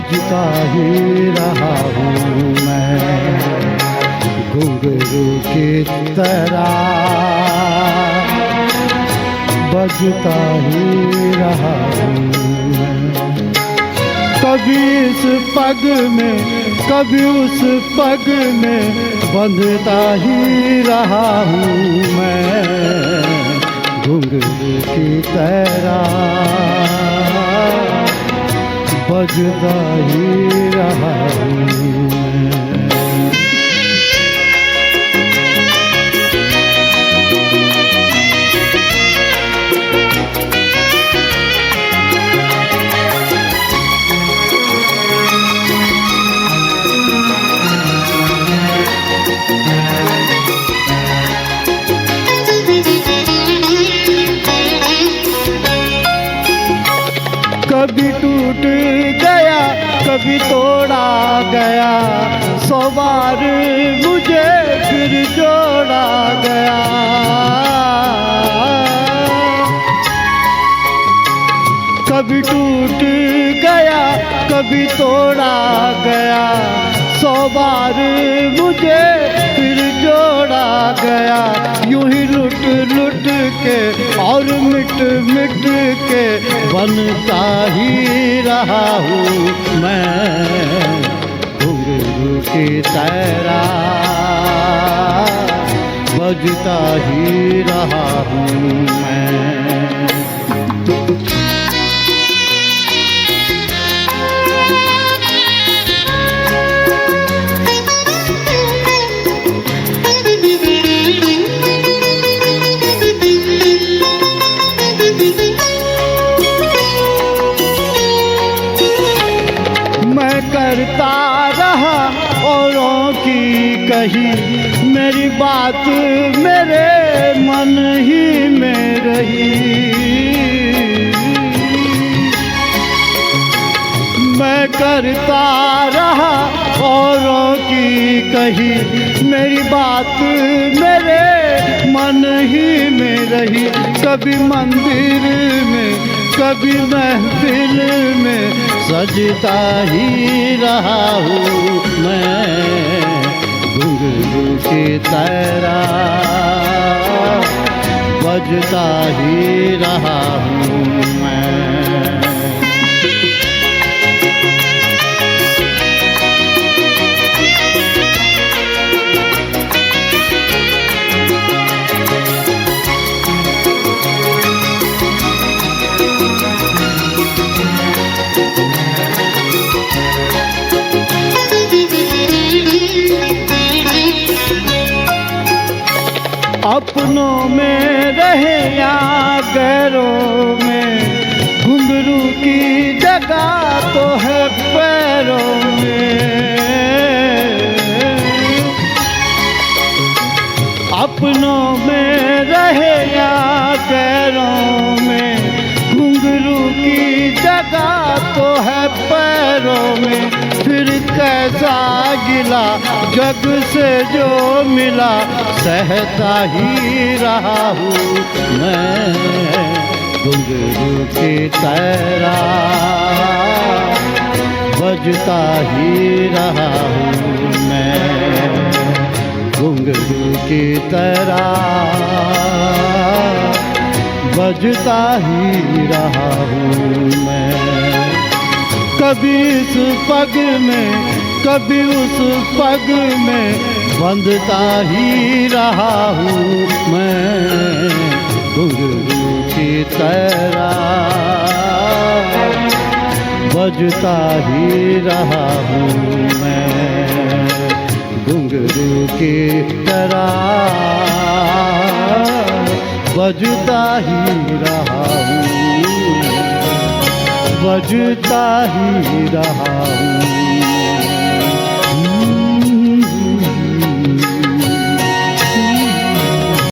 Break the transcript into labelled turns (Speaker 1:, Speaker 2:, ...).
Speaker 1: बजता ही रहा हूँ मैं, घुंघरू की तरह बजता ही रहा हूँ मैं। कभी इस पग में कभी उस पग में बंधता ही रहा हूँ मैं, घुंघरू की तरह बजता ही रहा हूँ मैं। कभी टूट गया कभी तोड़ा गया, 100 बार मुझे फिर जोड़ा गया। कभी टूट गया कभी तोड़ा गया, 100 बार मुझे फिर जोड़ा गया। यूं ही लुट लुट के और मिट मिट के बनता ही रहा हूँ मैं, घुंघरू की तरह बजता ही रहा हूँ मैं। करता रहा औरों की कही, मेरी बात मेरे मन ही में रही। मैं करता रहा औरों की कही, मेरी बात मेरे मन ही में रही। कभी मंदिर में कभी महफिल में सजता ही रहा हूँ मैं, घुंघरू की तरह बजता ही रहा हूँ मैं। अपनों में रहे या गैरों में, घुंघरू की जगह तो है पैरों में। अपनों में रहे या गैरों में, घुंघरू की जगह तो है पैरों में। फिर कैसा गिला जग से जो मिला, सहता ही रहा हूँ मैं, घुंघरू की तरह बजता ही रहा हूँ मैं, घुंघरू की तरह बजता ही रहा हूँ मैं। कभी इस पग में कभी उस पग में बंधता ही रहा हूँ मैं, घुंघरू की तरह बजता ही रहा हूँ मैं, घुंघरू की तरह बजता ही रहा हूँ, बजता ही रहा हूँ।